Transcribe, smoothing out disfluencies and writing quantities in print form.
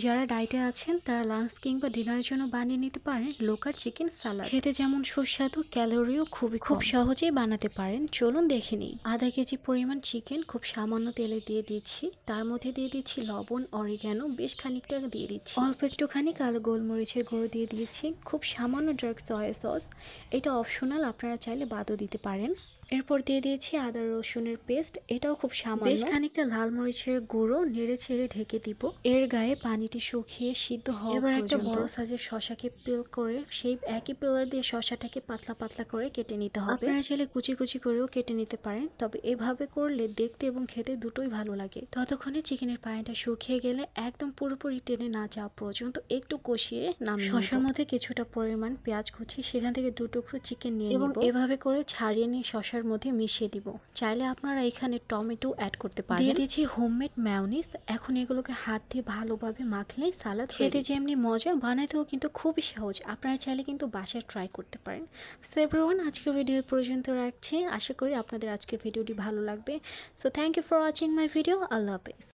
যারা ডায়েটে আছেন তারা লাঞ্চ কিংবা ডিনারের জন্য বানিয়ে নিতে পারেন লোকাল চিকেন সালাদ। খেতে যেমন সুস্বাদু, ক্যালোরিও খুব সহজেই বানাতে পারেন। চলুন দেখে নিই। আধা কেজি পরিমাণ চিকেন খুব সামান্য তেলে দিয়ে দিচ্ছি। তার মধ্যে দিয়ে দিচ্ছি লবণ, অরিগ্যানো, বেশ খানিকটা দিয়ে দিচ্ছি। অল্প একটুখানি কালো গোলমরিচের গুঁড়ো দিয়ে দিয়েছি। খুব সামান্য ডার্ক সয়া সস, এটা অপশনাল, আপনারা চাইলে বাদও দিতে পারেন। এরপর দিয়ে দিয়েছি আদা রসুনের পেস্ট, এটাও খুব সামান্য। বেশ খানিকটা লাল মরিচের গুঁড়ো নেড়ে ছেড়ে ঢেকে দিব। এর গায়ে পানিটি শুকিয়ে সিদ্ধ হওয়া। এবার একটা বড় সাইজের শশাকে পিল করে সেই একই পিলার দিয়ে শশাটাকে পাতলা পাতলা করে কেটে নিতে হবে। আপনারা চাইলে কুচি কুচি করেও কেটে নিতে পারেন, তবে এভাবে করলে দেখতে এবং খেতে দুটোই ভালো লাগে। ততক্ষণে চিকেনের পানিটা শুকিয়ে গেলে একদম পুরোপুরি টেনে না যাওয়া পর্যন্ত একটু কষিয়ে নামিয়ে শশার মধ্যে কিছুটা পরিমাণ পেঁয়াজ কুচি, সেখান থেকে 2 টুকরো চিকেন নিয়ে এবং এভাবে করে ছাড়িয়ে নিয়ে শশার মধ্যে মিশিয়ে দিব। চাইলে আপনারা এখানে টমেটো অ্যাড করতে পারেন। দিয়ে দিয়েছি হোমমেড মেয়োনিজ। এখন এগুলোকে হাত দিয়ে ভালোভাবে মাখলেই সালাদ। খেতে যেমনি মজা, বানাতেও কিন্তু খুবই সহজ। আপনারা চাইলে কিন্তু বাসায় ট্রাই করতে পারেন। সো এভরিওয়ান, আজকের ভিডিও পর্যন্ত রাখছি। আশা করি আপনাদের আজকের ভিডিওটি ভালো লাগবে। So thank you for watching my video. আল্লাহ হাফেজ।